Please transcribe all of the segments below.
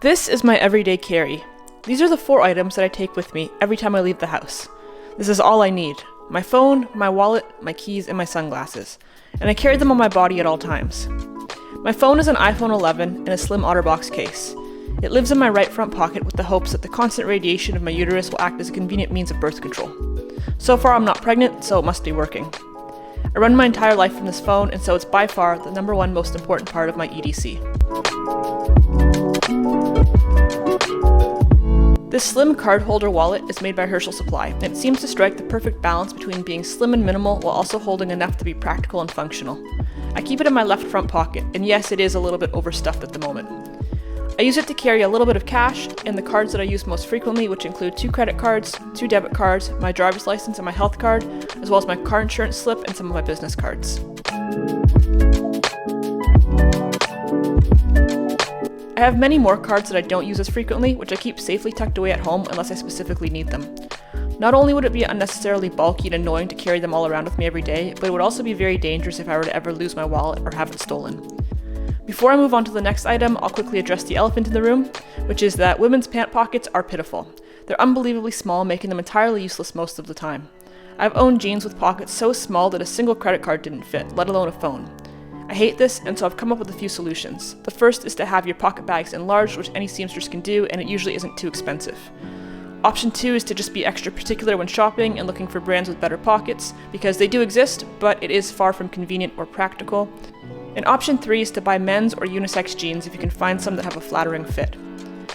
This is my everyday carry. These are the 4 items that I take with me every time I leave the house. This is all I need: my phone, my wallet, my keys, and my sunglasses. And I carry them on my body at all times. My phone is an iPhone 11 in a slim OtterBox case. It lives in my right front pocket with the hopes that the constant radiation of my uterus will act as a convenient means of birth control. So far I'm not pregnant, so it must be working. I run my entire life from this phone, and so it's by far the #1 most important part of my EDC. This slim card holder wallet is made by Herschel Supply, and it seems to strike the perfect balance between being slim and minimal while also holding enough to be practical and functional. I keep it in my left front pocket, and yes, it is a little bit overstuffed at the moment. I use it to carry a little bit of cash and the cards that I use most frequently, which include 2 credit cards, 2 debit cards, my driver's license and my health card, as well as my car insurance slip and some of my business cards. I have many more cards that I don't use as frequently, which I keep safely tucked away at home unless I specifically need them. Not only would it be unnecessarily bulky and annoying to carry them all around with me every day, but it would also be very dangerous if I were to ever lose my wallet or have it stolen. Before I move on to the next item, I'll quickly address the elephant in the room, which is that women's pant pockets are pitiful. They're unbelievably small, making them entirely useless most of the time. I've owned jeans with pockets so small that a single credit card didn't fit, let alone a phone. I hate this, and so I've come up with a few solutions. The first is to have your pocket bags enlarged, which any seamstress can do, and it usually isn't too expensive. Option 2 is to just be extra particular when shopping and looking for brands with better pockets, because they do exist, but it is far from convenient or practical. And option 3 is to buy men's or unisex jeans if you can find some that have a flattering fit.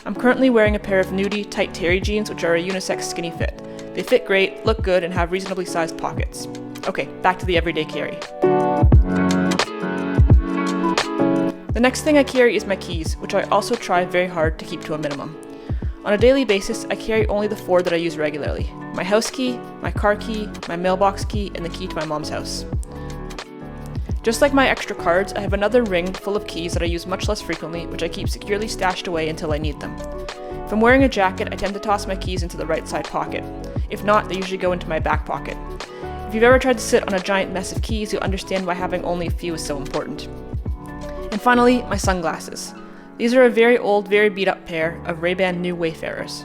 I'm currently wearing a pair of nudie tight terry jeans, which are a unisex skinny fit. They fit great, look good, and have reasonably sized pockets. Okay, back to the everyday carry. The next thing I carry is my keys, which I also try very hard to keep to a minimum. On a daily basis, I carry only the 4 that I use regularly: my house key, my car key, my mailbox key, and the key to my mom's house. Just like my extra cards, I have another ring full of keys that I use much less frequently, which I keep securely stashed away until I need them. If I'm wearing a jacket, I tend to toss my keys into the right side pocket. If not, they usually go into my back pocket. If you've ever tried to sit on a giant mess of keys, you'll understand why having only a few is so important. And finally, my sunglasses. These are a very old, very beat up pair of Ray-Ban new Wayfarers.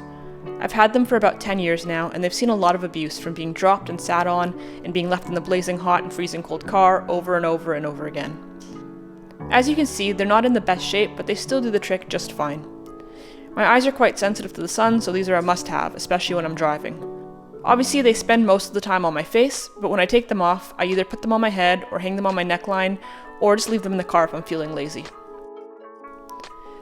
I've had them for about 10 years now, and they've seen a lot of abuse, from being dropped and sat on, and being left in the blazing hot and freezing cold car over and over and over again. As you can see, they're not in the best shape, but they still do the trick just fine. My eyes are quite sensitive to the sun, so these are a must-have, especially when I'm driving. Obviously, they spend most of the time on my face, but when I take them off, I either put them on my head or hang them on my neckline, or just leave them in the car if I'm feeling lazy.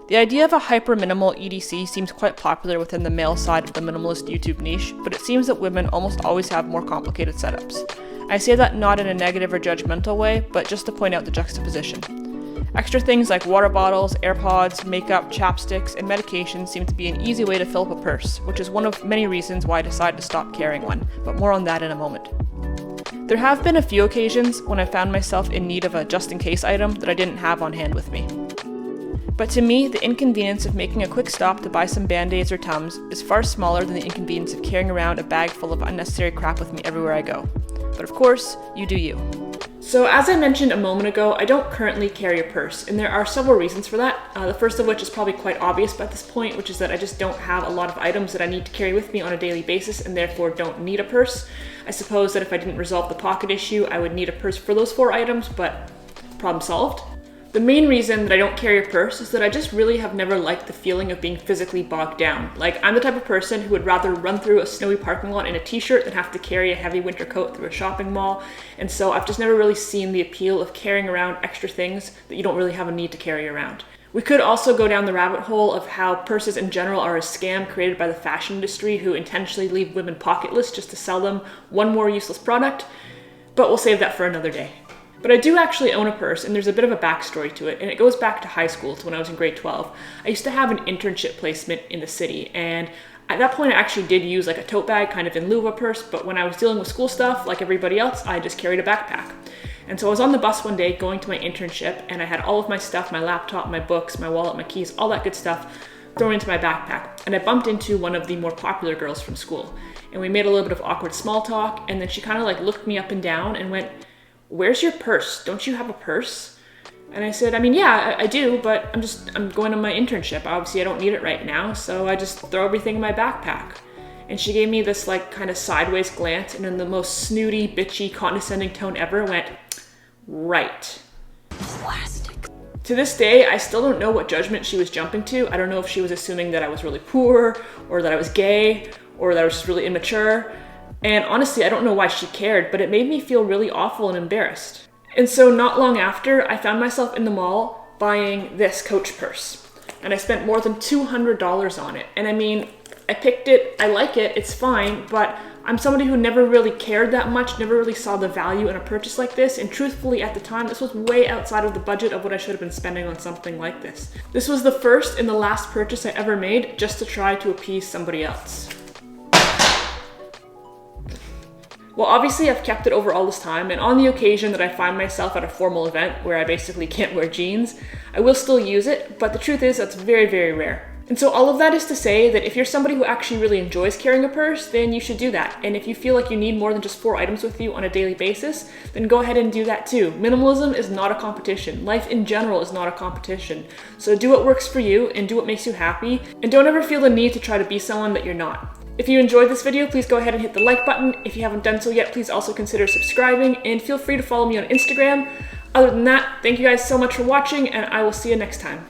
The idea of a hyper-minimal EDC seems quite popular within the male side of the minimalist YouTube niche, but it seems that women almost always have more complicated setups. I say that not in a negative or judgmental way, but just to point out the juxtaposition. Extra things like water bottles, AirPods, makeup, chapsticks, and medication seem to be an easy way to fill up a purse, which is one of many reasons why I decided to stop carrying one, but more on that in a moment. There have been a few occasions when I found myself in need of a just-in-case item that I didn't have on hand with me. But to me, the inconvenience of making a quick stop to buy some Band-Aids or Tums is far smaller than the inconvenience of carrying around a bag full of unnecessary crap with me everywhere I go. But of course, you do you. So as I mentioned a moment ago, I don't currently carry a purse, and there are several reasons for that. The first of which is probably quite obvious at this point, which is that I just don't have a lot of items that I need to carry with me on a daily basis, and therefore don't need a purse. I suppose that if I didn't resolve the pocket issue, I would need a purse for those 4 items, but problem solved. The main reason that I don't carry a purse is that I just really have never liked the feeling of being physically bogged down. Like, I'm the type of person who would rather run through a snowy parking lot in a t-shirt than have to carry a heavy winter coat through a shopping mall. And so I've just never really seen the appeal of carrying around extra things that you don't really have a need to carry around. We could also go down the rabbit hole of how purses in general are a scam created by the fashion industry, who intentionally leave women pocketless just to sell them one more useless product, but we'll save that for another day. But I do actually own a purse, and there's a bit of a backstory to it, and it goes back to high school, to when I was in grade 12. I used to have an internship placement in the city, and at that point I actually did use like a tote bag kind of in lieu of a purse, but when I was dealing with school stuff, like everybody else, I just carried a backpack. And so I was on the bus one day going to my internship, and I had all of my stuff, my laptop, my books, my wallet, my keys, all that good stuff thrown into my backpack. And I bumped into one of the more popular girls from school, and we made a little bit of awkward small talk, and then she kind of like looked me up and down and went, "Where's your purse? Don't you have a purse?" And I said, I mean, yeah, I do, but I'm going on my internship. Obviously, I don't need it right now, so I just throw everything in my backpack. And she gave me this like kind of sideways glance, and in the most snooty, bitchy, condescending tone ever went, right. Plastic. To this day, I still don't know what judgment she was jumping to. I don't know if she was assuming that I was really poor, or that I was gay, or that I was just really immature. And honestly, I don't know why she cared, but it made me feel really awful and embarrassed. And so not long after, I found myself in the mall buying this Coach purse. And I spent more than $200 on it. And I mean, I picked it, I like it, it's fine, but I'm somebody who never really cared that much, never really saw the value in a purchase like this. And truthfully, at the time, this was way outside of the budget of what I should have been spending on something like this. This was the first and the last purchase I ever made just to try to appease somebody else. Well, obviously I've kept it over all this time, and on the occasion that I find myself at a formal event where I basically can't wear jeans, I will still use it, but the truth is that's very, very rare. And so all of that is to say that if you're somebody who actually really enjoys carrying a purse, then you should do that. And if you feel like you need more than just 4 items with you on a daily basis, then go ahead and do that too. Minimalism is not a competition. Life in general is not a competition. So do what works for you and do what makes you happy, and don't ever feel the need to try to be someone that you're not. If you enjoyed this video, please go ahead and hit the like button. If you haven't done so yet, please also consider subscribing, and feel free to follow me on Instagram. Other than that, thank you guys so much for watching, and I will see you next time.